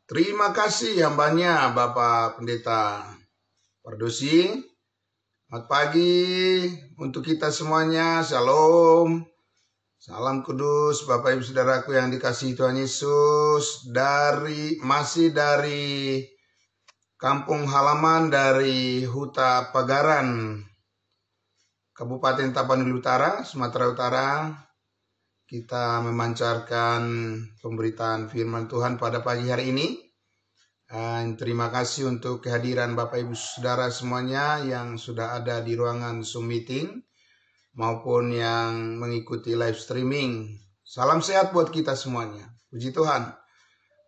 Terima kasih hambanya Bapak Pendeta Pardosi. Selamat pagi untuk kita semuanya. Shalom. Salam kudus Bapak Ibu Saudaraku yang dikasihi Tuhan Yesus. Masih dari kampung halaman dari Huta Pagaran, Kabupaten Tapanuli Utara, Sumatera Utara. Kita memancarkan pemberitaan firman Tuhan pada pagi hari ini. Dan terima kasih untuk kehadiran Bapak Ibu Saudara semuanya yang sudah ada di ruangan Zoom meeting maupun yang mengikuti live streaming. Salam sehat buat kita semuanya. Puji Tuhan.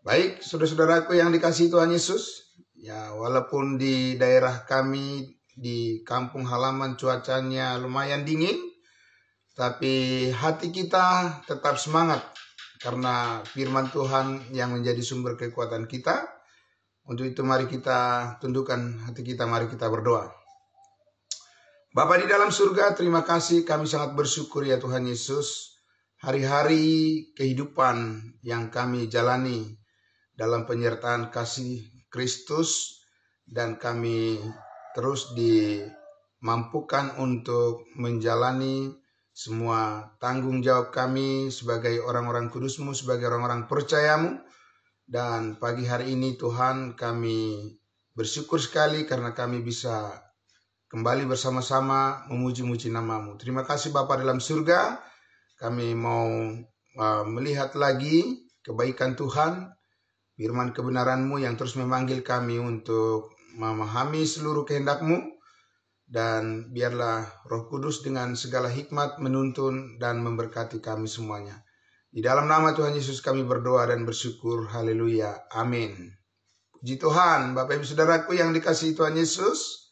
Baik, saudara-saudaraku yang dikasihi Tuhan Yesus. Ya, walaupun di daerah kami di kampung halaman cuacanya lumayan dingin, tapi hati kita tetap semangat karena firman Tuhan yang menjadi sumber kekuatan kita. Untuk itu mari kita tundukkan hati kita, mari kita berdoa. Bapa di dalam surga, terima kasih, kami sangat bersyukur ya Tuhan Yesus. Hari-hari kehidupan yang kami jalani dalam penyertaan kasih Kristus, dan kami terus dimampukan untuk menjalani semua tanggung jawab kami sebagai orang-orang kudus-Mu, sebagai orang-orang percayamu. Dan pagi hari ini Tuhan, kami bersyukur sekali karena kami bisa kembali bersama-sama memuji-muji nama-Mu. Terima kasih Bapa dalam surga, kami mau melihat lagi kebaikan Tuhan, firman kebenaran-Mu yang terus memanggil kami untuk memahami seluruh kehendak-Mu. Dan biarlah Roh Kudus dengan segala hikmat menuntun dan memberkati kami semuanya. Di dalam nama Tuhan Yesus kami berdoa dan bersyukur. Haleluya. Amin. Puji Tuhan, Bapak Ibu Saudaraku yang dikasihi Tuhan Yesus.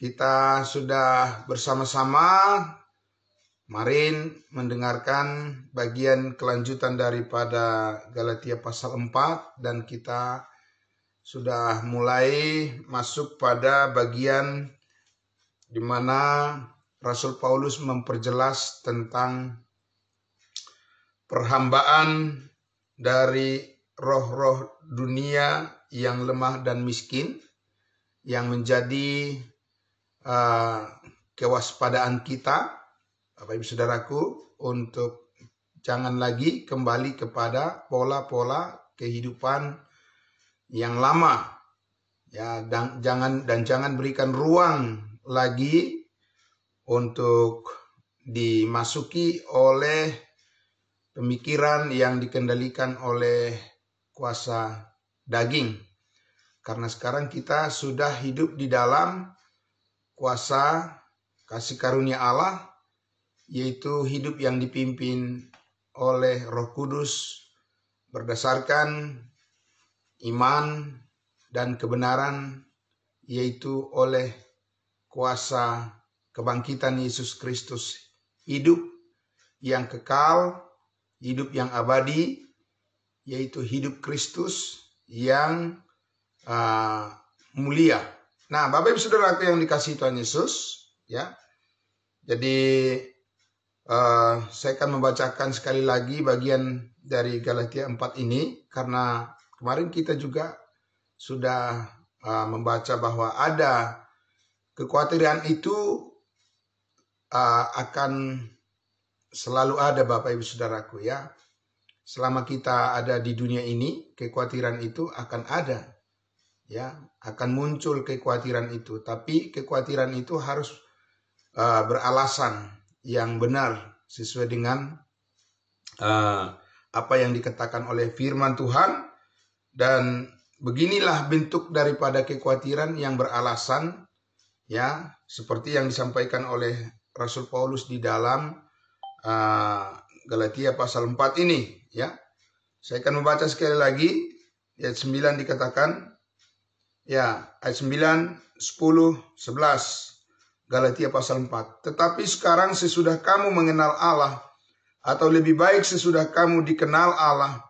Kita sudah bersama-sama kemarin mendengarkan bagian kelanjutan daripada Galatia pasal 4. Dan kita sudah mulai masuk pada bagian di mana Rasul Paulus memperjelas tentang perhambaan dari roh-roh dunia yang lemah dan miskin, yang menjadi kewaspadaan kita, Bapak Ibu Saudaraku, untuk jangan lagi kembali kepada pola-pola kehidupan yang lama, ya, dan jangan berikan ruang lagi untuk dimasuki oleh pemikiran yang dikendalikan oleh kuasa daging. Karena sekarang kita sudah hidup di dalam kuasa kasih karunia Allah, yaitu hidup yang dipimpin oleh Roh Kudus berdasarkan iman dan kebenaran, yaitu oleh kuasa kebangkitan Yesus Kristus. Hidup yang kekal, hidup yang abadi, yaitu hidup Kristus yang mulia. Nah, Bapak Ibu Saudaraku yang dikasihi Tuhan Yesus, ya. Jadi saya akan membacakan sekali lagi bagian dari Galatia 4 ini, karena kemarin kita juga sudah membaca bahwa ada kekhawatiran itu akan selalu ada, Bapak Ibu Saudaraku, ya. Selama kita ada di dunia ini, kekhawatiran itu akan ada, ya, akan muncul kekhawatiran itu. Tapi kekhawatiran itu harus beralasan yang benar sesuai dengan apa yang dikatakan oleh firman Tuhan. Dan beginilah bentuk daripada kekhawatiran yang beralasan, ya, seperti yang disampaikan oleh Rasul Paulus di dalam Galatia pasal 4 ini, ya. Saya akan membaca sekali lagi. Ayat 9 dikatakan, ya, ayat 9, 10, 11 Galatia pasal 4. Tetapi sekarang sesudah kamu mengenal Allah, atau lebih baik sesudah kamu dikenal Allah,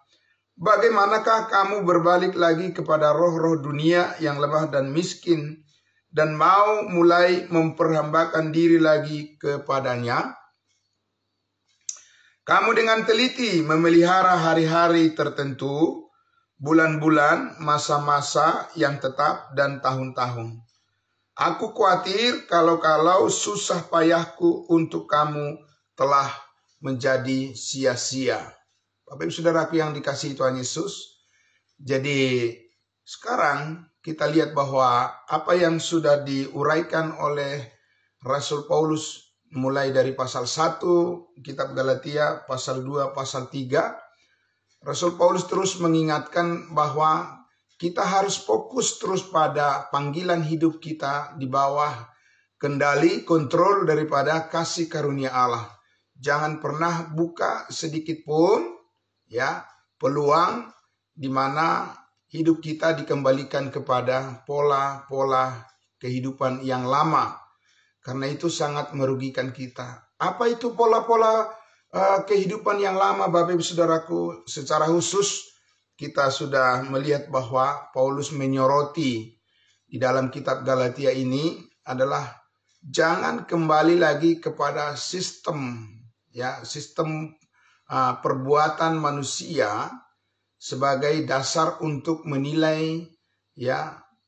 bagaimanakah kamu berbalik lagi kepada roh-roh dunia yang lemah dan miskin, dan mau mulai memperhambakan diri lagi kepadanya? Kamu dengan teliti memelihara hari-hari tertentu, bulan-bulan, masa-masa yang tetap, dan tahun-tahun. Aku khawatir kalau susah payahku untuk kamu telah menjadi sia-sia. Bapak Ibu Saudaraku yang dikasihi Tuhan Yesus, jadi sekarang kita lihat bahwa apa yang sudah diuraikan oleh Rasul Paulus mulai dari pasal 1 kitab Galatia, pasal 2, pasal 3, Rasul Paulus terus mengingatkan bahwa kita harus fokus terus pada panggilan hidup kita di bawah kendali, kontrol daripada kasih karunia Allah. Jangan pernah buka sedikit pun ya peluang di mana hidup kita dikembalikan kepada pola-pola kehidupan yang lama. Karena itu sangat merugikan kita. Apa itu pola-pola kehidupan yang lama, Bapak Ibu Saudaraku? Secara khusus kita sudah melihat bahwa Paulus menyoroti di dalam kitab Galatia ini adalah jangan kembali lagi kepada sistem perbuatan manusia sebagai dasar untuk menilai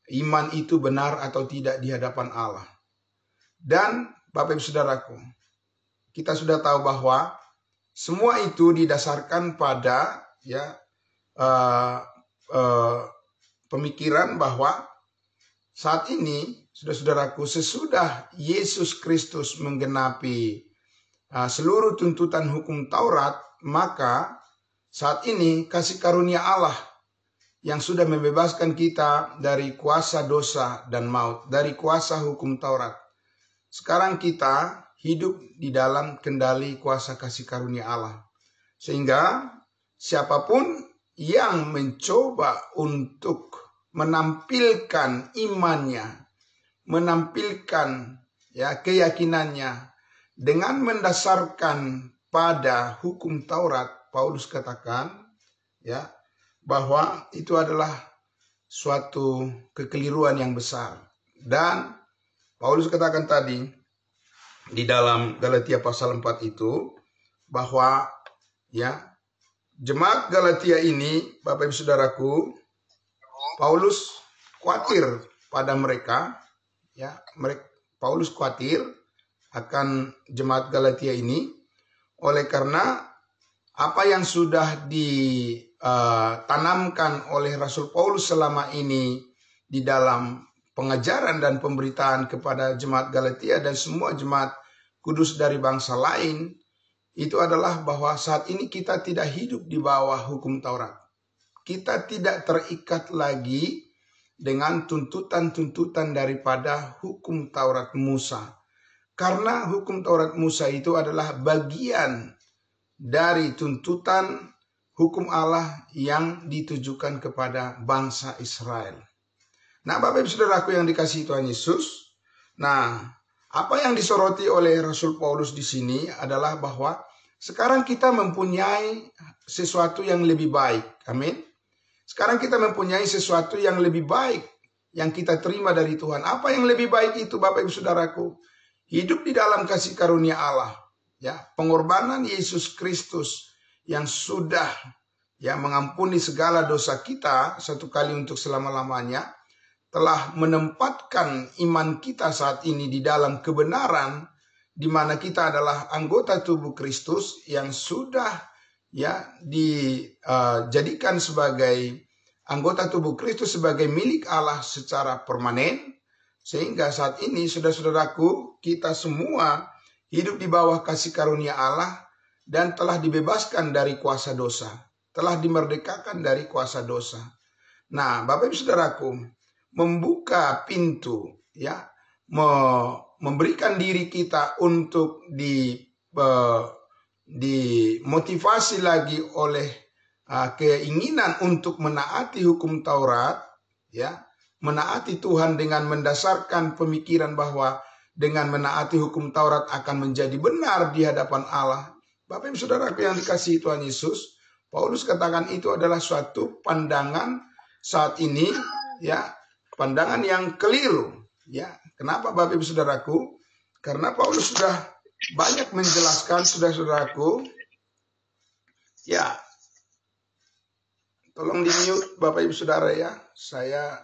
iman itu benar atau tidak di hadapan Allah. Dan Bapak Ibu Saudaraku, kita sudah tahu bahwa semua itu didasarkan pada pemikiran bahwa saat ini, saudara-saudaraku, sesudah Yesus Kristus menggenapi seluruh tuntutan hukum Taurat, maka saat ini kasih karunia Allah yang sudah membebaskan kita dari kuasa dosa dan maut, dari kuasa hukum Taurat. Sekarang kita hidup di dalam kendali kuasa kasih karunia Allah. Sehingga siapapun yang mencoba untuk menampilkan imannya, menampilkan keyakinannya dengan mendasarkan pada hukum Taurat, Paulus katakan bahwa itu adalah suatu kekeliruan yang besar. Dan Paulus katakan tadi di dalam Galatia pasal 4 itu bahwa jemaat Galatia ini, Bapak Ibu Saudaraku, Paulus khawatir pada mereka, Paulus khawatir akan jemaat Galatia ini oleh karena apa yang sudah ditanamkan oleh Rasul Paulus selama ini di dalam pengajaran dan pemberitaan kepada jemaat Galatia dan semua jemaat kudus dari bangsa lain, itu adalah bahwa saat ini kita tidak hidup di bawah hukum Taurat. Kita tidak terikat lagi dengan tuntutan-tuntutan daripada hukum Taurat Musa. Karena hukum Taurat Musa itu adalah bagian dari tuntutan hukum Allah yang ditujukan kepada bangsa Israel. Nah, Bapak Ibu Saudaraku yang dikasihi Tuhan Yesus, apa yang disoroti oleh Rasul Paulus di sini adalah bahwa sekarang kita mempunyai sesuatu yang lebih baik. Amin. Sekarang kita mempunyai sesuatu yang lebih baik yang kita terima dari Tuhan. Apa yang lebih baik itu, Bapak Ibu Saudaraku? Hidup di dalam kasih karunia Allah. Pengorbanan Yesus Kristus yang sudah mengampuni segala dosa kita satu kali untuk selama-lamanya, telah menempatkan iman kita saat ini di dalam kebenaran, di mana kita adalah anggota tubuh Kristus yang sudah dijadikan sebagai anggota tubuh Kristus sebagai milik Allah secara permanen. Sehingga saat ini, saudara-saudaraku, kita semua hidup di bawah kasih karunia Allah dan telah dibebaskan dari kuasa dosa, telah dimerdekakan dari kuasa dosa. Nah, Bapak Ibu Saudaraku, membuka pintu, memberikan diri kita untuk dimotivasi lagi oleh keinginan untuk menaati hukum Taurat, menaati Tuhan dengan mendasarkan pemikiran bahwa dengan menaati hukum Taurat akan menjadi benar di hadapan Allah. Bapak Ibu Saudaraku yang dikasihi Tuhan Yesus, Paulus katakan itu adalah suatu pandangan saat ini, pandangan yang keliru. Kenapa Bapak Ibu Saudaraku? Karena Paulus sudah banyak menjelaskan, saudara-saudaraku, Tolong di mute Bapak Ibu Saudara ya. Saya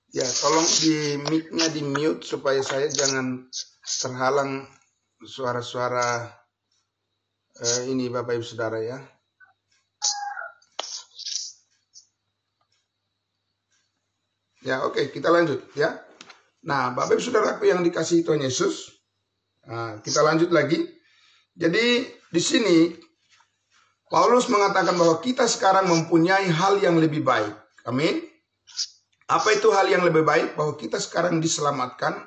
ya tolong di mic-nya di mute supaya saya jangan terhalang suara-suara ini Bapak Ibu Saudara ya. Ya oke, kita lanjut ya. Nah Bapak Ibu Saudaraku yang dikasihi Tuhan Yesus, kita lanjut lagi. Jadi di sini Paulus mengatakan bahwa kita sekarang mempunyai hal yang lebih baik. Amin. Apa itu hal yang lebih baik? Bahwa kita sekarang diselamatkan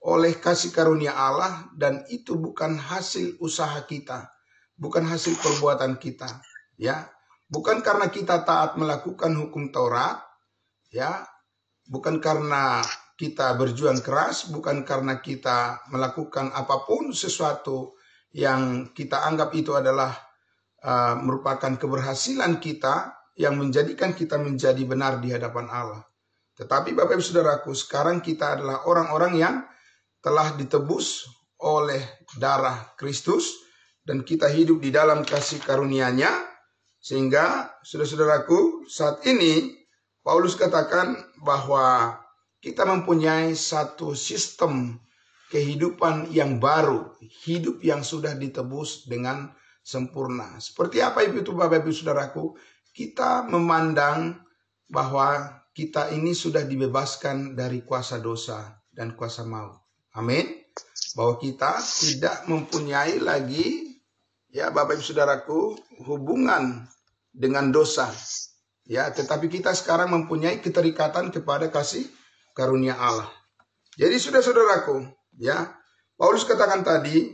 oleh kasih karunia Allah, dan itu bukan hasil usaha kita, bukan hasil perbuatan kita, ya. Bukan karena kita taat melakukan hukum Taurat, ya. Bukan karena kita berjuang keras, bukan karena kita melakukan apapun sesuatu yang kita anggap itu adalah merupakan keberhasilan kita yang menjadikan kita menjadi benar di hadapan Allah. Tetapi Bapak Ibu Saudaraku, sekarang kita adalah orang-orang yang telah ditebus oleh darah Kristus, dan kita hidup di dalam kasih karunia-Nya, sehingga saudara-saudaraku, saat ini Paulus katakan bahwa kita mempunyai satu sistem kehidupan yang baru, hidup yang sudah ditebus dengan sempurna. Seperti apa itu Bapak Ibu Saudaraku? Kita memandang bahwa kita ini sudah dibebaskan dari kuasa dosa dan kuasa maut. Amin. Bahwa kita tidak mempunyai lagi, ya Bapak Ibu Saudaraku, hubungan dengan dosa. Ya, tetapi kita sekarang mempunyai keterikatan kepada kasih karunia Allah. Jadi saudara-saudaraku, ya, Paulus katakan tadi,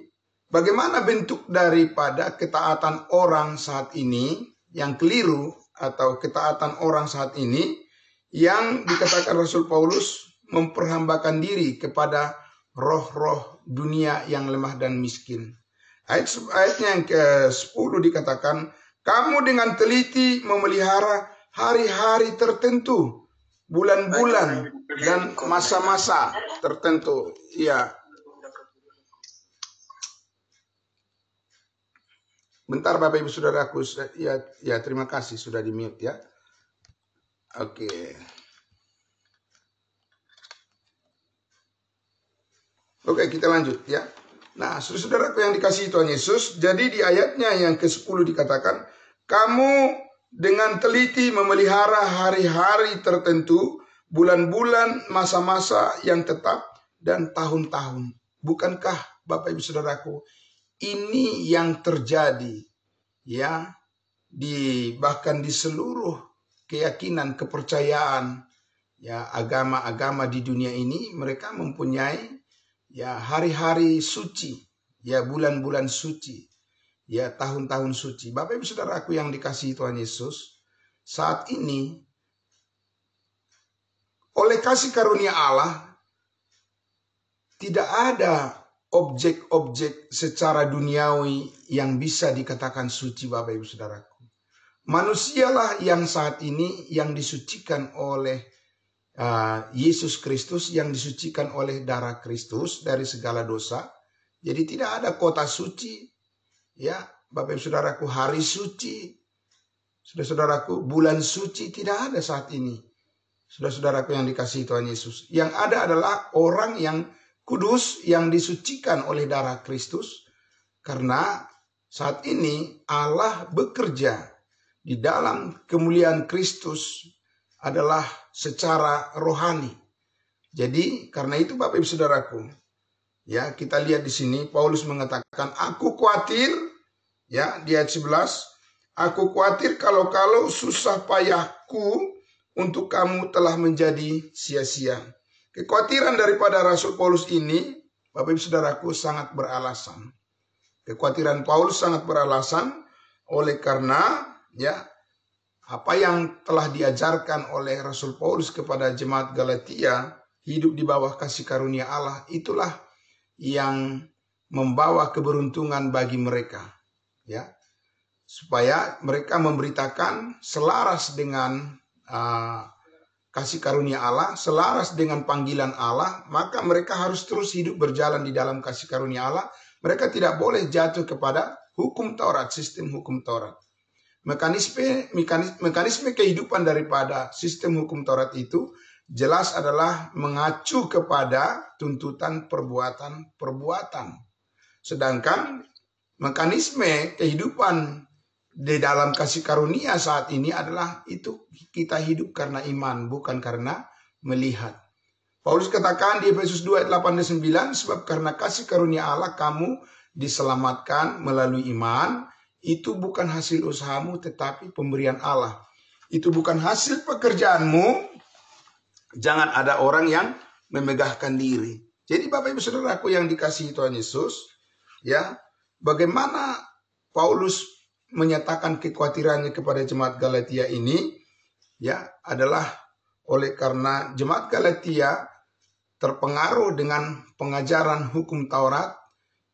bagaimana bentuk daripada ketaatan orang saat ini yang keliru, atau ketaatan orang saat ini yang dikatakan Rasul Paulus memperhambakan diri kepada roh-roh dunia yang lemah dan miskin. Ayatnya yang ke-10 dikatakan, kamu dengan teliti memelihara hari-hari tertentu, bulan-bulan dan masa-masa tertentu. Ya. Bentar Bapak Ibu Saudaraku, ya terima kasih sudah di mute ya. Oke. Oke, kita lanjut ya. Nah, saudara-saudaraku yang dikasihi Tuhan Yesus, jadi di ayatnya yang ke-10 dikatakan, kamu dengan teliti memelihara hari-hari tertentu, bulan-bulan, masa-masa yang tetap, dan tahun-tahun. Bukankah Bapak Ibu Saudaraku, ini yang terjadi ya bahkan di seluruh keyakinan, kepercayaan, ya agama-agama di dunia ini, mereka mempunyai ya hari-hari suci, ya bulan-bulan suci, ya tahun-tahun suci. Bapak Ibu Saudaraku yang dikasihi Tuhan Yesus, saat ini oleh kasih karunia Allah tidak ada objek-objek secara duniawi yang bisa dikatakan suci Bapak Ibu Saudaraku. Manusialah yang saat ini yang disucikan oleh Yesus Kristus, yang disucikan oleh darah Kristus dari segala dosa. Jadi tidak ada kota suci, ya Bapak Ibu Saudaraku, hari suci, saudara-saudaraku, bulan suci, tidak ada saat ini. Saudara-saudaraku yang dikasihi Tuhan Yesus, yang ada adalah orang yang kudus, yang disucikan oleh darah Kristus, karena saat ini Allah bekerja di dalam kemuliaan Kristus adalah secara rohani. Jadi karena itu Bapak Ibu Saudaraku, ya kita lihat di sini Paulus mengatakan, aku khawatir, ya di ayat 11, aku khawatir kalau susah payahku untuk kamu telah menjadi sia-sia. Kekhawatiran daripada Rasul Paulus ini, Bapak Ibu Saudaraku, sangat beralasan. Kekhawatiran Paulus sangat beralasan oleh karena ya apa yang telah diajarkan oleh Rasul Paulus kepada jemaat Galatia, hidup di bawah kasih karunia Allah, itulah yang membawa keberuntungan bagi mereka, ya, supaya mereka memberitakan selaras dengan kasih karunia Allah, selaras dengan panggilan Allah, maka mereka harus terus hidup berjalan di dalam kasih karunia Allah. Mereka tidak boleh jatuh kepada hukum Taurat, sistem hukum Taurat. Mekanisme kehidupan daripada sistem hukum Taurat itu jelas adalah mengacu kepada tuntutan perbuatan-perbuatan. Sedangkan mekanisme kehidupan di dalam kasih karunia saat ini adalah itu kita hidup karena iman, bukan karena melihat. Paulus katakan di Efesus 2 ayat 8 dan 9, sebab karena kasih karunia Allah kamu diselamatkan melalui iman, itu bukan hasil usahamu tetapi pemberian Allah. Itu bukan hasil pekerjaanmu, jangan ada orang yang memegahkan diri. Jadi Bapak Ibu Saudaraku yang dikasihi Tuhan Yesus, ya, bagaimana Paulus menyatakan kekhawatirannya kepada jemaat Galatia ini, ya, adalah oleh karena jemaat Galatia terpengaruh dengan pengajaran hukum Taurat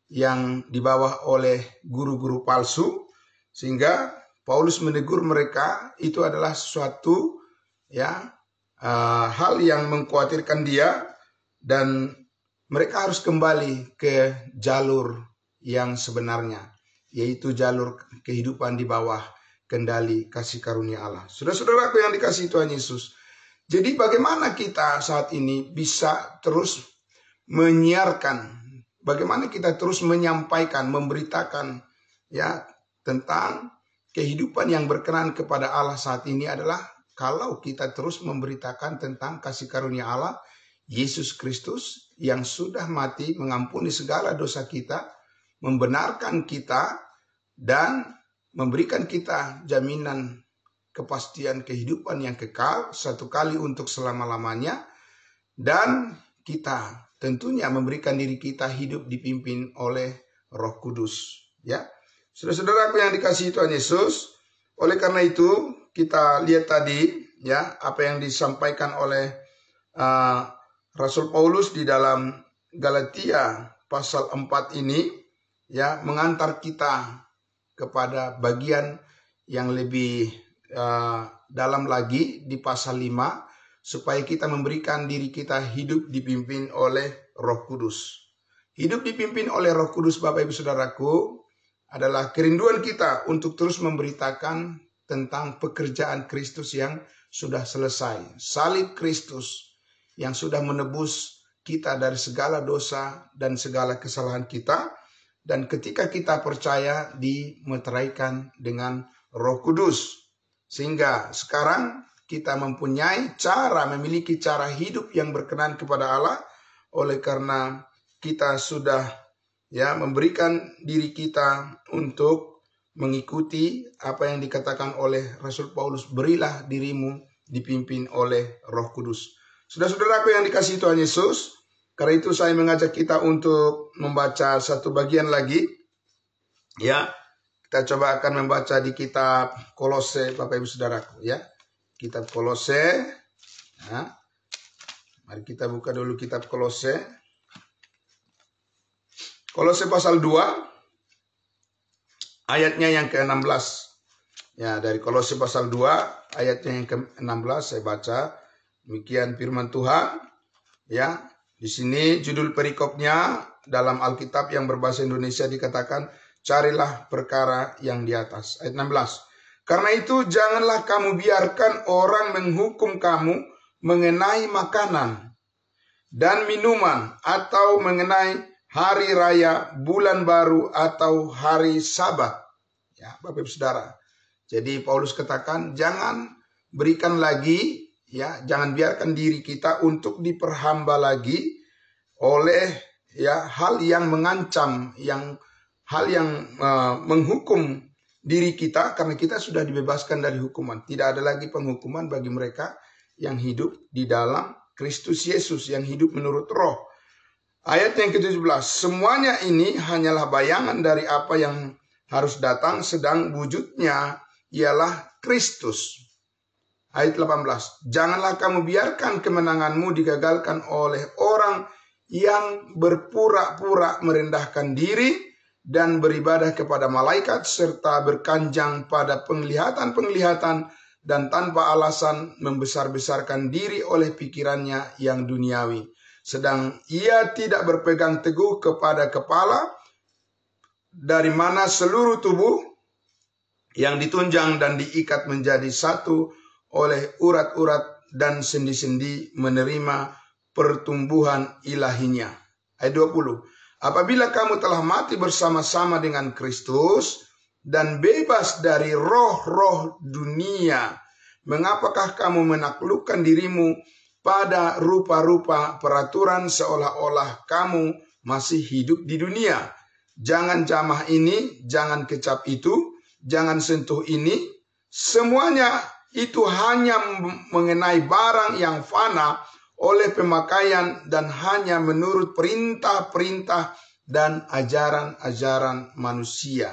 yang dibawa oleh guru-guru palsu, sehingga Paulus menegur mereka. Itu adalah suatu hal yang mengkhawatirkan dia, dan mereka harus kembali ke jalur yang sebenarnya, yaitu jalur kehidupan di bawah kendali kasih karunia Allah. Saudara-saudaraku yang dikasihi Tuhan Yesus, jadi bagaimana kita saat ini bisa terus menyiarkan, bagaimana kita terus menyampaikan, memberitakan ya tentang kehidupan yang berkenan kepada Allah saat ini adalah kalau kita terus memberitakan tentang kasih karunia Allah, Yesus Kristus yang sudah mati mengampuni segala dosa kita, membenarkan kita, dan memberikan kita jaminan kepastian kehidupan yang kekal satu kali untuk selama-lamanya, dan kita tentunya memberikan diri kita hidup dipimpin oleh Roh Kudus. Ya, saudara-saudaraku yang dikasihi Tuhan Yesus, oleh karena itu kita lihat tadi ya apa yang disampaikan oleh Rasul Paulus di dalam Galatia pasal 4 ini, ya, mengantar kita kepada bagian yang lebih dalam lagi di pasal 5, supaya kita memberikan diri kita hidup dipimpin oleh Roh Kudus. Hidup dipimpin oleh Roh Kudus, Bapak Ibu Saudaraku, adalah kerinduan kita untuk terus memberitakan tentang pekerjaan Kristus yang sudah selesai. Salib Kristus yang sudah menebus kita dari segala dosa dan segala kesalahan kita. Dan ketika kita percaya, dimeteraikan dengan Roh Kudus. Sehingga sekarang kita mempunyai memiliki cara hidup yang berkenan kepada Allah. Oleh karena kita sudah memberikan diri kita untuk mengikuti apa yang dikatakan oleh Rasul Paulus, berilah dirimu dipimpin oleh Roh Kudus. Saudara-saudaraku yang dikasihi Tuhan Yesus, karena itu saya mengajak kita untuk membaca satu bagian lagi. Ya, kita coba akan membaca di kitab Kolose, Bapak Ibu Saudaraku, ya. Kitab Kolose. Ya. Mari kita buka dulu kitab Kolose. Kolose pasal 2 ayatnya yang ke-16. Ya, dari Kolose pasal 2 ayatnya yang ke-16 saya baca. Demikian firman Tuhan. Ya, di sini judul perikopnya dalam Alkitab yang berbahasa Indonesia dikatakan, carilah perkara yang di atas. Ayat 16. Karena itu janganlah kamu biarkan orang menghukum kamu mengenai makanan dan minuman, atau mengenai hari raya, bulan baru, atau hari Sabat. Ya, Bapak Ibu Saudara. Jadi Paulus katakan jangan berikan lagi, ya, jangan biarkan diri kita untuk diperhamba lagi oleh hal yang mengancam, hal yang menghukum diri kita, karena kita sudah dibebaskan dari hukuman. Tidak ada lagi penghukuman bagi mereka yang hidup di dalam Kristus Yesus, yang hidup menurut Roh. Ayat yang ke-17, semuanya ini hanyalah bayangan dari apa yang harus datang, sedang wujudnya ialah Kristus. Ayat 18, janganlah kamu biarkan kemenanganmu digagalkan oleh orang yang berpura-pura merendahkan diri dan beribadah kepada malaikat, serta berkanjang pada penglihatan-penglihatan dan tanpa alasan membesar-besarkan diri oleh pikirannya yang duniawi. Sedang ia tidak berpegang teguh kepada kepala, dari mana seluruh tubuh yang ditunjang dan diikat menjadi satu oleh urat-urat dan sendi-sendi menerima pertumbuhan ilahinya. Ayat 20. Apabila kamu telah mati bersama-sama dengan Kristus dan bebas dari roh-roh dunia, mengapakah kamu menaklukkan dirimu pada rupa-rupa peraturan seolah-olah kamu masih hidup di dunia? Jangan jamah ini, jangan kecap itu, jangan sentuh ini. Semuanya itu hanya mengenai barang yang fana oleh pemakaian dan hanya menurut perintah-perintah dan ajaran-ajaran manusia.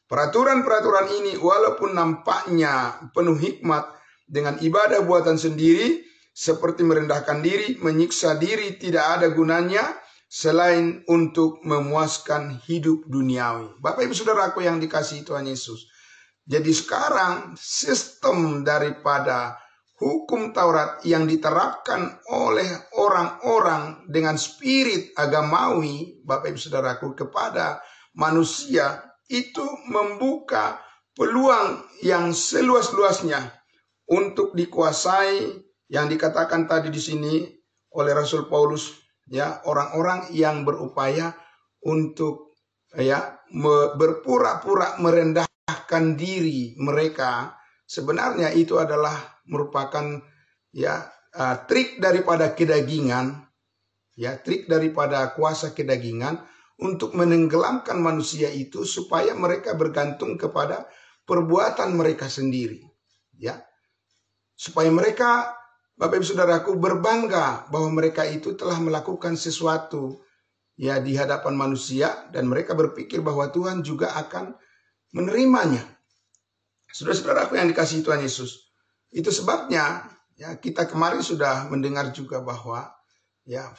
Peraturan-peraturan ini walaupun nampaknya penuh hikmat, dengan ibadah buatan sendiri seperti merendahkan diri, menyiksa diri, tidak ada gunanya selain untuk memuaskan hidup duniawi. Bapak Ibu Saudaraku yang dikasihi Tuhan Yesus. Jadi sekarang sistem daripada hukum Taurat yang diterapkan oleh orang-orang dengan spirit agamawi, Bapak Ibu Saudaraku, kepada manusia itu membuka peluang yang seluas-luasnya untuk dikuasai, yang dikatakan tadi di sini oleh Rasul Paulus, ya, orang-orang yang berupaya untuk berpura-pura merendahkan diri mereka. Sebenarnya itu adalah merupakan trik daripada kedagingan, trik daripada kuasa kedagingan untuk menenggelamkan manusia itu supaya mereka bergantung kepada perbuatan mereka sendiri, supaya mereka, Bapak Ibu Saudaraku, berbangga bahwa mereka itu telah melakukan sesuatu di hadapan manusia, dan mereka berpikir bahwa Tuhan juga akan menerimanya. Saudara-saudaraku yang dikasihi Tuhan Yesus, itu sebabnya kita kemarin sudah mendengar juga bahwa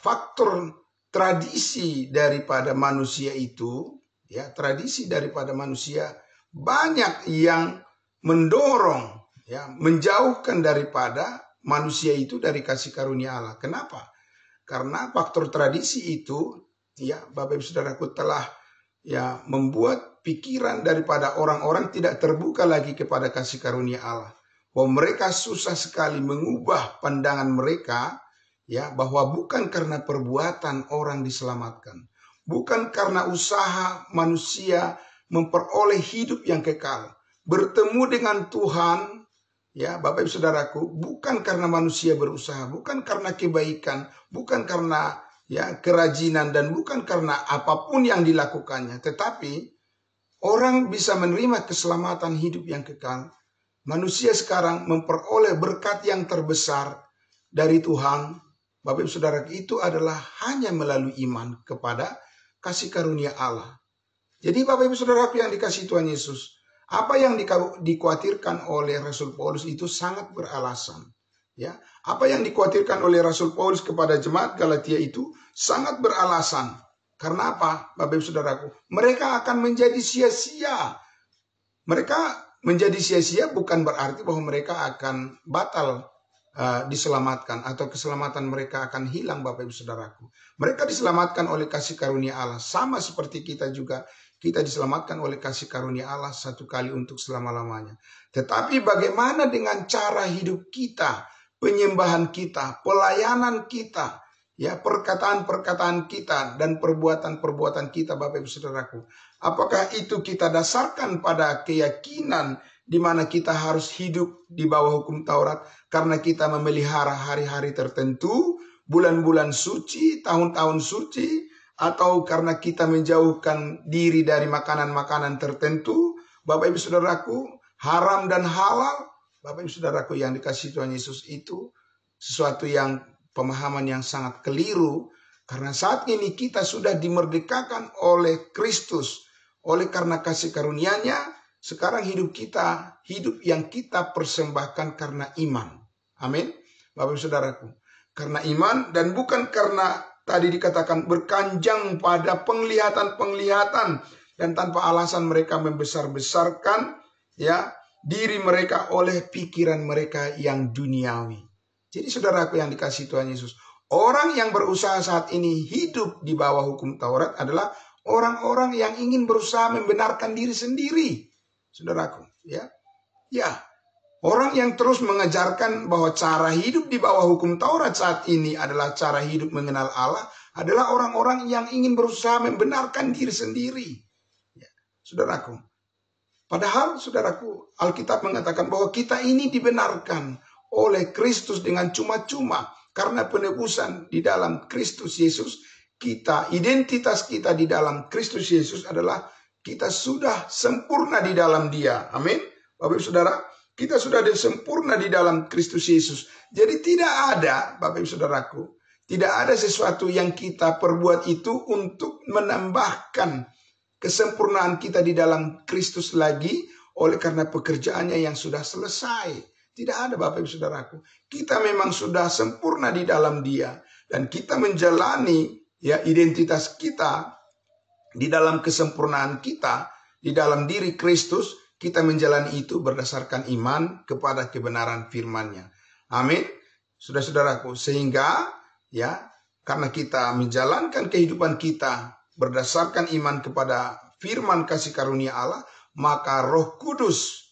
faktor tradisi daripada manusia itu, tradisi daripada manusia banyak yang mendorong, menjauhkan daripada manusia itu dari kasih karunia Allah. Kenapa? Karena faktor tradisi itu, Bapak Ibu Saudaraku, telah membuat pikiran daripada orang-orang tidak terbuka lagi kepada kasih karunia Allah. Bahwa mereka susah sekali mengubah pandangan mereka, bahwa bukan karena perbuatan orang diselamatkan, bukan karena usaha manusia memperoleh hidup yang kekal, bertemu dengan Tuhan, Bapak Ibu Saudaraku, bukan karena manusia berusaha, bukan karena kebaikan, bukan karena kerajinan, dan bukan karena apapun yang dilakukannya, tetapi orang bisa menerima keselamatan hidup yang kekal. Manusia sekarang memperoleh berkat yang terbesar dari Tuhan, Bapak Ibu Saudara, itu adalah hanya melalui iman kepada kasih karunia Allah. Jadi Bapak Ibu Saudara yang dikasihi Tuhan Yesus, apa yang dikhawatirkan oleh Rasul Paulus itu sangat beralasan. Apa yang dikhawatirkan oleh Rasul Paulus kepada jemaat Galatia itu sangat beralasan. Karena apa, Bapak Ibu Saudaraku? Mereka akan menjadi sia-sia. Mereka menjadi sia-sia bukan berarti bahwa mereka akan batal diselamatkan atau keselamatan mereka akan hilang, Bapak Ibu Saudaraku. Mereka diselamatkan oleh kasih karunia Allah. Sama seperti kita juga, kita diselamatkan oleh kasih karunia Allah satu kali untuk selama-lamanya. Tetapi bagaimana dengan cara hidup kita, penyembahan kita, pelayanan kita, perkataan-perkataan kita dan perbuatan-perbuatan kita, Bapak Ibu Saudaraku. Apakah itu kita dasarkan pada keyakinan di mana kita harus hidup di bawah hukum Taurat karena kita memelihara hari-hari tertentu, bulan-bulan suci, tahun-tahun suci, atau karena kita menjauhkan diri dari makanan-makanan tertentu, Bapak Ibu Saudaraku, haram dan halal, Bapak Ibu Saudaraku yang dikasihi Tuhan Yesus, itu sesuatu yang pemahaman yang sangat keliru, karena saat ini kita sudah dimerdekakan oleh Kristus. Oleh karena kasih karunia-Nya, sekarang hidup kita, hidup yang kita persembahkan karena iman. Amin. Bapak Ibu Saudaraku, karena iman dan bukan karena tadi dikatakan berkanjang pada penglihatan-penglihatan dan tanpa alasan mereka membesar-besarkan diri mereka oleh pikiran mereka yang duniawi. Jadi saudaraku yang dikasihi Tuhan Yesus, orang yang berusaha saat ini hidup di bawah hukum Taurat adalah orang-orang yang ingin berusaha membenarkan diri sendiri. Saudaraku, ya. Orang yang terus mengajarkan bahwa cara hidup di bawah hukum Taurat saat ini adalah cara hidup mengenal Allah, adalah orang-orang yang ingin berusaha membenarkan diri sendiri. Ya, saudaraku. Padahal, saudaraku, Alkitab mengatakan bahwa kita ini dibenarkan oleh Kristus dengan cuma-cuma karena penebusan di dalam Kristus Yesus. Identitas kita di dalam Kristus Yesus adalah kita sudah sempurna di dalam Dia. Amin. Bapak Ibu Saudara, kita sudah sempurna di dalam Kristus Yesus. Jadi tidak ada, Bapak Ibu Saudaraku, tidak ada sesuatu yang kita perbuat itu untuk menambahkan kesempurnaan kita di dalam Kristus lagi oleh karena pekerjaannya yang sudah selesai. Tidak ada, Bapak Ibu Saudaraku. Kita memang sudah sempurna di dalam Dia dan kita menjalani ya identitas kita di dalam kesempurnaan kita di dalam diri Kristus. Kita menjalani itu berdasarkan iman kepada kebenaran firman-Nya. Amin. Saudara-saudaraku, sehingga ya karena kita menjalankan kehidupan kita berdasarkan iman kepada firman kasih karunia Allah, maka Roh Kudus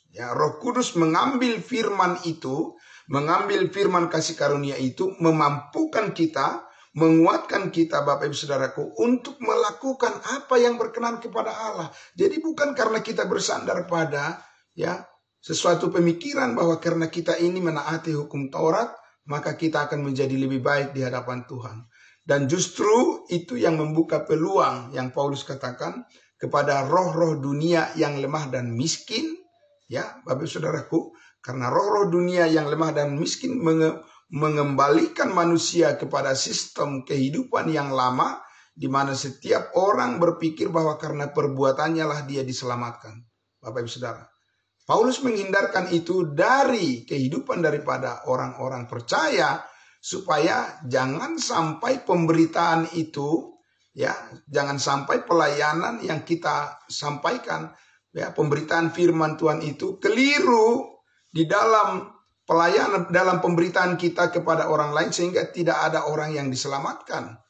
mengambil firman itu, mengambil firman kasih karunia itu, memampukan kita, menguatkan kita, Bapak Ibu Saudaraku, untuk melakukan apa yang berkenan kepada Allah. Jadi bukan karena kita bersandar pada ya sesuatu pemikiran bahwa karena kita ini menaati hukum Taurat, maka kita akan menjadi lebih baik di hadapan Tuhan. Dan justru itu yang membuka peluang yang Paulus katakan kepada roh-roh dunia yang lemah dan miskin. Ya, Bapak Saudaraku, karena roh-roh dunia yang lemah dan miskin mengembalikan manusia kepada sistem kehidupan yang lama, di mana setiap orang berpikir bahwa karena perbuatannya lah dia diselamatkan. Bapak Ibu Saudara, Paulus menghindarkan itu dari kehidupan daripada orang-orang percaya, supaya jangan sampai pemberitaan itu, ya, jangan sampai pelayanan yang kita sampaikan, ya, pemberitaan firman Tuhan itu keliru di dalam pelayanan, dalam pemberitaan kita kepada orang lain, sehingga tidak ada orang yang diselamatkan.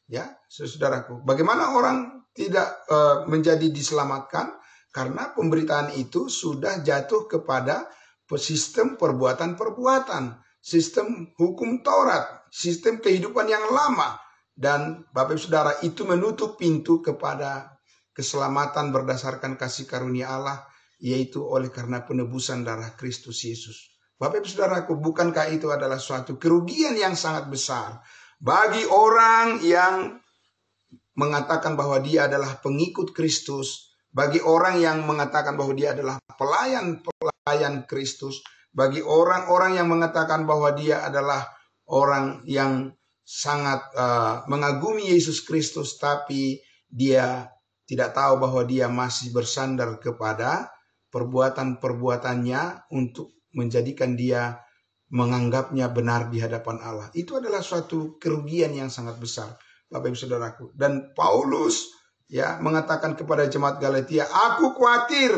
Ya, saudaraku, bagaimana orang tidak menjadi diselamatkan? Karena pemberitaan itu sudah jatuh kepada sistem perbuatan-perbuatan, sistem hukum Taurat, sistem kehidupan yang lama. Dan Bapak Ibu Saudara, itu menutup pintu kepada keselamatan berdasarkan kasih karunia Allah, yaitu oleh karena penebusan darah Kristus Yesus. Bapak Ibu Saudaraku, bukankah itu adalah suatu kerugian yang sangat besar bagi orang yang mengatakan bahwa dia adalah pengikut Kristus, bagi orang yang mengatakan bahwa dia adalah pelayan Kristus, bagi orang-orang yang mengatakan bahwa dia adalah orang yang sangat mengagumi Yesus Kristus, tapi dia tidak tahu bahwa dia masih bersandar kepada perbuatan-perbuatannya untuk menjadikan dia menganggapnya benar di hadapan Allah. Itu adalah suatu kerugian yang sangat besar, Bapak Ibu Saudaraku. Dan Paulus ya mengatakan kepada jemaat Galatia, aku khawatir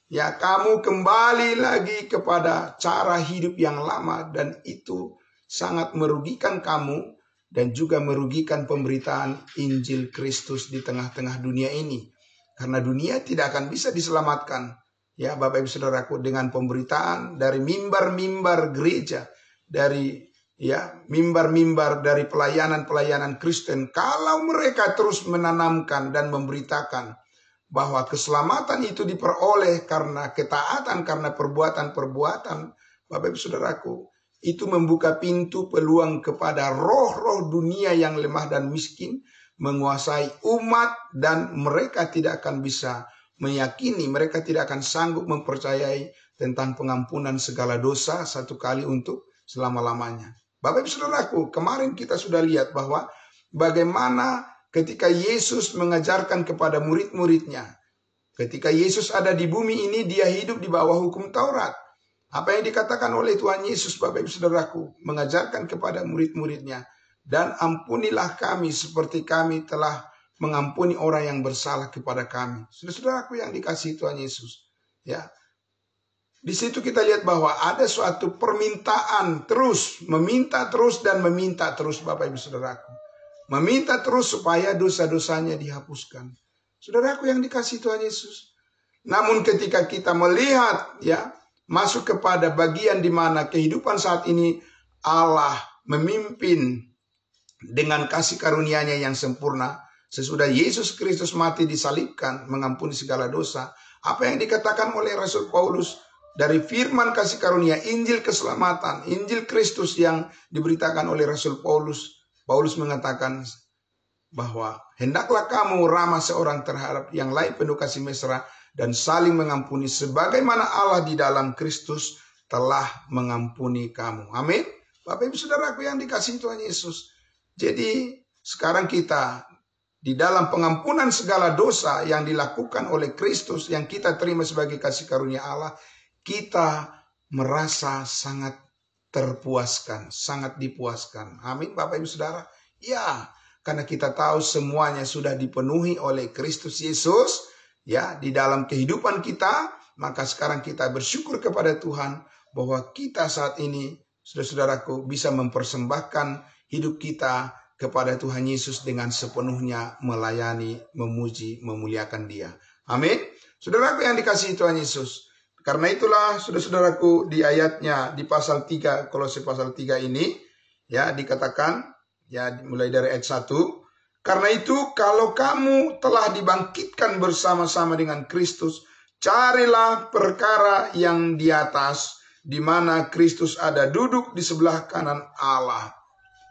ya kamu kembali lagi kepada cara hidup yang lama, dan itu sangat merugikan kamu dan juga merugikan pemberitaan Injil Kristus di tengah-tengah dunia ini. Karena dunia tidak akan bisa diselamatkan, ya Bapak Ibu Saudaraku, dengan pemberitaan dari mimbar-mimbar gereja, dari ya mimbar-mimbar dari pelayanan-pelayanan Kristen. Kalau mereka terus menanamkan dan memberitakan bahwa keselamatan itu diperoleh karena ketaatan, karena perbuatan-perbuatan, Bapak Ibu Saudaraku, itu membuka pintu peluang kepada roh-roh dunia yang lemah dan miskin menguasai umat, dan mereka tidak akan bisa meyakini, mereka tidak akan sanggup mempercayai tentang pengampunan segala dosa satu kali untuk selama-lamanya. Bapak Ibu Saudaraku, kemarin kita sudah lihat bahwa bagaimana ketika Yesus mengajarkan kepada murid-muridnya, ketika Yesus ada di bumi ini, dia hidup di bawah hukum Taurat. Apa yang dikatakan oleh Tuhan Yesus, Bapak Ibu Saudaraku, mengajarkan kepada murid-muridnya, dan ampunilah kami seperti kami telah mengampuni orang yang bersalah kepada kami. Saudara-saudaraku yang dikasihi Tuhan Yesus, ya, Di situ kita lihat bahwa ada suatu permintaan terus, meminta terus dan meminta terus, Bapak Ibu Saudaraku. Meminta terus supaya dosa-dosanya dihapuskan. Saudaraku yang dikasihi Tuhan Yesus. Namun ketika kita melihat ya, masuk kepada bagian di mana kehidupan saat ini Allah memimpin dengan kasih karunia-Nya yang sempurna, sesudah Yesus Kristus mati disalibkan, mengampuni segala dosa. Apa yang dikatakan oleh Rasul Paulus dari firman kasih karunia, Injil keselamatan, Injil Kristus yang diberitakan oleh Rasul Paulus. Paulus mengatakan bahwa hendaklah kamu ramah seorang terhadap yang lain penuh kasih mesra dan saling mengampuni sebagaimana Allah di dalam Kristus telah mengampuni kamu. Amin. Bapak Ibu Saudaraku yang dikasihi Tuhan Yesus. Jadi sekarang kita di dalam pengampunan segala dosa yang dilakukan oleh Kristus, yang kita terima sebagai kasih karunia Allah, kita merasa sangat terpuaskan, sangat dipuaskan. Amin Bapak Ibu Saudara. Ya, karena kita tahu semuanya sudah dipenuhi oleh Kristus Yesus ya di dalam kehidupan kita, maka sekarang kita bersyukur kepada Tuhan bahwa kita saat ini, saudara-saudaraku, bisa mempersembahkan hidup kita kepada Tuhan Yesus dengan sepenuhnya melayani, memuji, memuliakan Dia. Amin. Saudaraku yang dikasihi Tuhan Yesus. Karena itulah saudara-saudaraku di ayatnya di pasal 3, Kolose pasal 3 ini ya dikatakan ya mulai dari ayat 1. Karena itu kalau kamu telah dibangkitkan bersama-sama dengan Kristus, carilah perkara yang di atas di mana Kristus ada duduk di sebelah kanan Allah.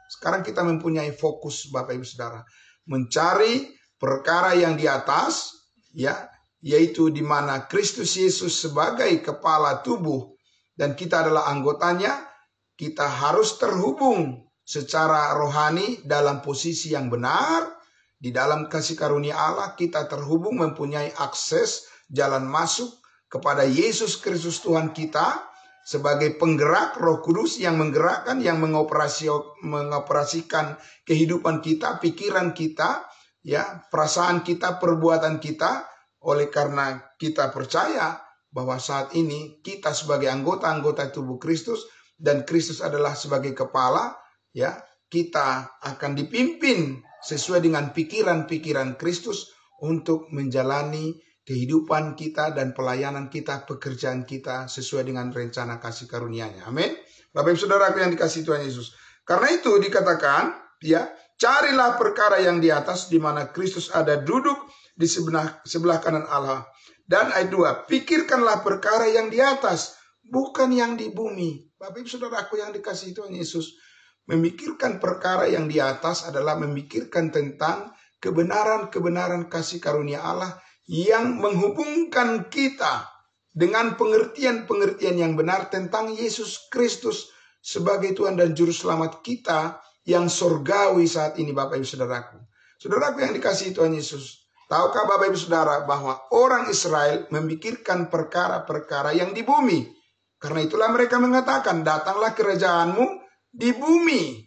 Sekarang kita mempunyai fokus Bapak Ibu Saudara, mencari perkara yang di atas ya, yaitu di mana Kristus Yesus sebagai kepala tubuh dan kita adalah anggotanya. Kita harus terhubung secara rohani dalam posisi yang benar. Di dalam kasih karunia Allah kita terhubung, mempunyai akses jalan masuk kepada Yesus Kristus Tuhan kita sebagai penggerak Roh Kudus yang menggerakkan, yang mengoperasikan kehidupan kita, pikiran kita, ya, perasaan kita, perbuatan kita. Oleh karena kita percaya bahwa saat ini kita sebagai anggota-anggota tubuh Kristus dan Kristus adalah sebagai kepala, ya, kita akan dipimpin sesuai dengan pikiran-pikiran Kristus untuk menjalani kehidupan kita dan pelayanan kita, pekerjaan kita sesuai dengan rencana kasih karunia-Nya. Amin. Bapak Ibu Saudaraku yang dikasihi Tuhan Yesus. Karena itu dikatakan, ya, carilah perkara yang di atas di mana Kristus ada duduk di sebelah kanan Allah. Dan ayat 2, pikirkanlah perkara yang di atas, bukan yang di bumi. Bapak Ibu Saudaraku yang dikasihi Tuhan Yesus. Memikirkan perkara yang di atas adalah memikirkan tentang kebenaran-kebenaran kasih karunia Allah yang menghubungkan kita dengan pengertian-pengertian yang benar tentang Yesus Kristus sebagai Tuhan dan Juru Selamat kita yang surgawi saat ini Bapak Ibu Saudaraku. Saudaraku yang dikasihi Tuhan Yesus, tahukah Bapak Ibu Saudara bahwa orang Israel memikirkan perkara-perkara yang di bumi? Karena itulah mereka mengatakan, datanglah kerajaanmu di bumi.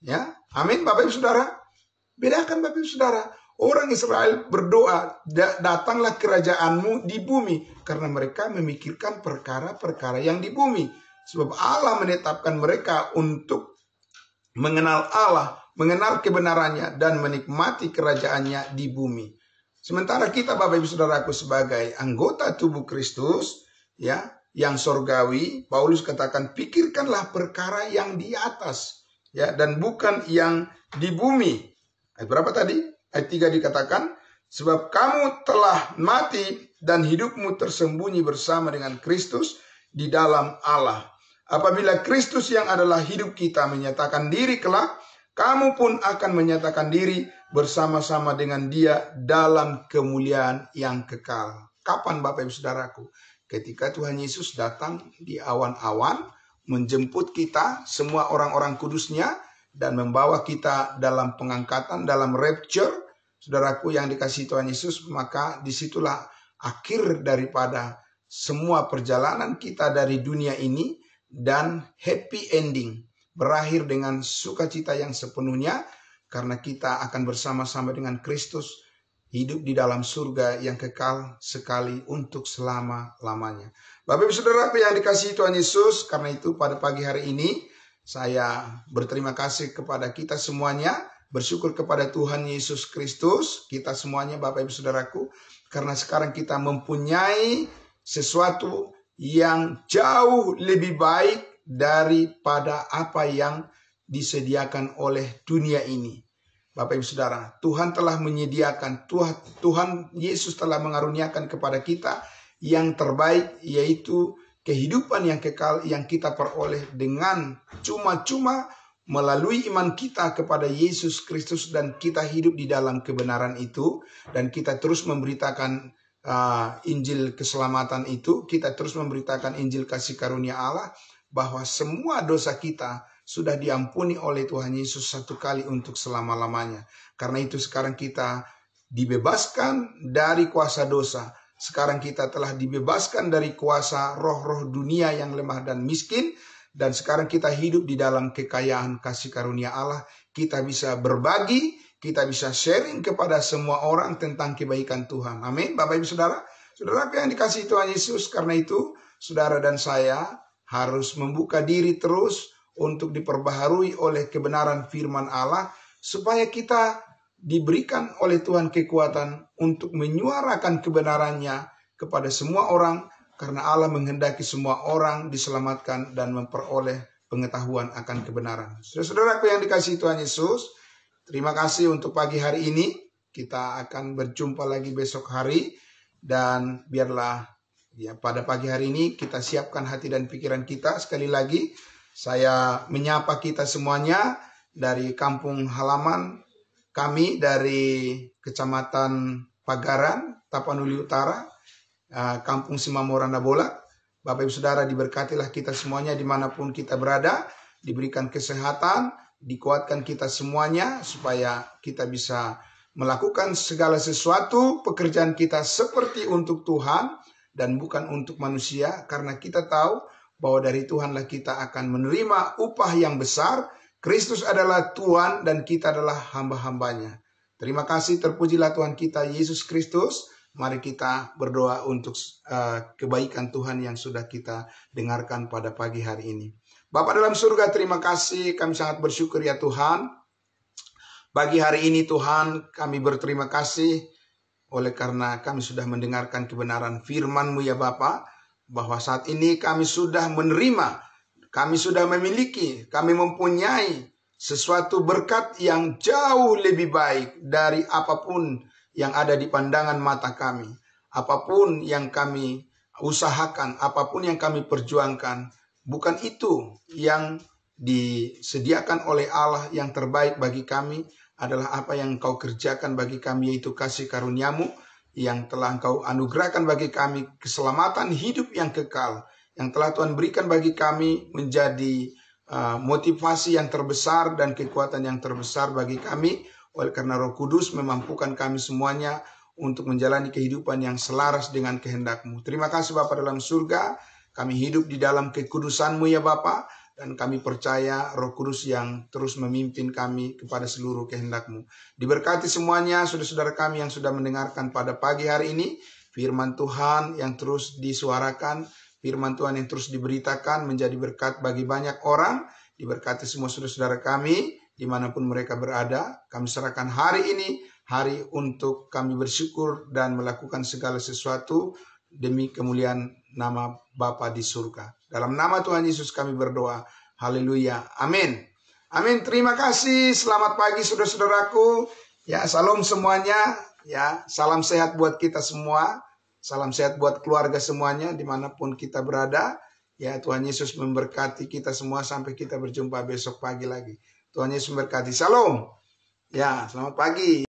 Ya, amin Bapak Ibu Saudara. Bedakan Bapak Ibu Saudara. Orang Israel berdoa, datanglah kerajaanmu di bumi. Karena mereka memikirkan perkara-perkara yang di bumi. Sebab Allah menetapkan mereka untuk mengenal Allah, mengenal kebenarannya, dan menikmati kerajaannya di bumi. Sementara kita Bapak Ibu Saudaraku sebagai anggota tubuh Kristus, ya, yang sorgawi, Paulus katakan, pikirkanlah perkara yang di atas, ya, dan bukan yang di bumi. Ayat berapa tadi? Ayat 3 dikatakan, sebab kamu telah mati dan hidupmu tersembunyi bersama dengan Kristus di dalam Allah. Apabila Kristus yang adalah hidup kita menyatakan diri kelak, kamu pun akan menyatakan diri bersama-sama dengan Dia dalam kemuliaan yang kekal. Kapan Bapak Ibu Saudaraku? Ketika Tuhan Yesus datang di awan-awan, menjemput kita, semua orang-orang kudusnya, dan membawa kita dalam pengangkatan, dalam rapture, saudaraku yang dikasihi Tuhan Yesus, maka disitulah akhir daripada semua perjalanan kita dari dunia ini, dan happy ending, berakhir dengan sukacita yang sepenuhnya, karena kita akan bersama-sama dengan Kristus, hidup di dalam surga yang kekal sekali untuk selama-lamanya. Bapak Ibu Saudara yang dikasihi Tuhan Yesus, karena itu pada pagi hari ini saya berterima kasih kepada kita semuanya, bersyukur kepada Tuhan Yesus Kristus, kita semuanya Bapak Ibu Saudaraku, karena sekarang kita mempunyai sesuatu yang jauh lebih baik daripada apa yang disediakan oleh dunia ini. Bapak Ibu Saudara, Tuhan telah menyediakan, Tuhan Yesus telah mengaruniakan kepada kita yang terbaik, yaitu kehidupan yang kekal yang kita peroleh dengan cuma-cuma melalui iman kita kepada Yesus Kristus, dan kita hidup di dalam kebenaran itu, dan kita terus memberitakan Injil keselamatan itu, kita terus memberitakan Injil kasih karunia Allah, bahwa semua dosa kita sudah diampuni oleh Tuhan Yesus satu kali untuk selama-lamanya. Karena itu sekarang kita dibebaskan dari kuasa dosa. Sekarang kita telah dibebaskan dari kuasa roh-roh dunia yang lemah dan miskin. Dan sekarang kita hidup di dalam kekayaan kasih karunia Allah. Kita bisa berbagi, kita bisa sharing kepada semua orang tentang kebaikan Tuhan. Amin. Bapak Ibu Saudara, saudara yang dikasihi Tuhan Yesus, karena itu saudara dan saya harus membuka diri terus untuk diperbaharui oleh kebenaran firman Allah, supaya kita diberikan oleh Tuhan kekuatan untuk menyuarakan kebenarannya kepada semua orang, karena Allah menghendaki semua orang diselamatkan dan memperoleh pengetahuan akan kebenaran. Saudara-saudaraku yang dikasihi Tuhan Yesus, terima kasih untuk pagi hari ini. Kita akan berjumpa lagi besok hari, dan biarlah pada pagi hari ini kita siapkan hati dan pikiran kita. Sekali lagi saya menyapa kita semuanya dari kampung halaman kami, dari Kecamatan Pagaran, Tapanuli Utara, Kampung Simamora Nabola. Bapak Ibu Saudara, diberkatilah kita semuanya dimanapun kita berada, diberikan kesehatan, dikuatkan kita semuanya, supaya kita bisa melakukan segala sesuatu pekerjaan kita seperti untuk Tuhan dan bukan untuk manusia, karena kita tahu bahwa dari Tuhanlah kita akan menerima upah yang besar. Kristus adalah Tuhan dan kita adalah hamba-hambanya. Terima kasih, terpujilah Tuhan kita Yesus Kristus. Mari kita berdoa untuk kebaikan Tuhan yang sudah kita dengarkan pada pagi hari ini. Bapa dalam surga, terima kasih, kami sangat bersyukur ya Tuhan. Pagi hari ini Tuhan, kami berterima kasih oleh karena kami sudah mendengarkan kebenaran firman-Mu ya Bapa, bahwa saat ini kami sudah menerima, kami sudah memiliki, kami mempunyai sesuatu berkat yang jauh lebih baik dari apapun yang ada di pandangan mata kami. Apapun yang kami usahakan, apapun yang kami perjuangkan, bukan itu yang disediakan oleh Allah. Yang terbaik bagi kami adalah apa yang Engkau kerjakan bagi kami, yaitu kasih karunia-Mu yang telah Engkau anugerahkan bagi kami, keselamatan hidup yang kekal yang telah Tuhan berikan bagi kami, menjadi motivasi yang terbesar dan kekuatan yang terbesar bagi kami, oleh karena Roh Kudus memampukan kami semuanya untuk menjalani kehidupan yang selaras dengan kehendak-Mu. Terima kasih Bapa dalam surga, kami hidup di dalam kekudusan-Mu ya Bapa, dan kami percaya Roh Kudus yang terus memimpin kami kepada seluruh kehendak-Mu. Diberkati semuanya saudara-saudara kami yang sudah mendengarkan pada pagi hari ini, firman Tuhan yang terus disuarakan, firman Tuhan yang terus diberitakan menjadi berkat bagi banyak orang. Diberkati semua saudara-saudara kami dimanapun mereka berada. Kami serahkan hari ini, hari untuk kami bersyukur dan melakukan segala sesuatu demi kemuliaan nama Bapa di surga. Dalam nama Tuhan Yesus kami berdoa. Haleluya. Amin. Amin. Terima kasih. Selamat pagi saudara-saudaraku. Ya, salam semuanya. Ya, salam sehat buat kita semua. Salam sehat buat keluarga semuanya dimanapun kita berada. Ya, Tuhan Yesus memberkati kita semua sampai kita berjumpa besok pagi lagi. Tuhan Yesus memberkati. Shalom. Ya, selamat pagi.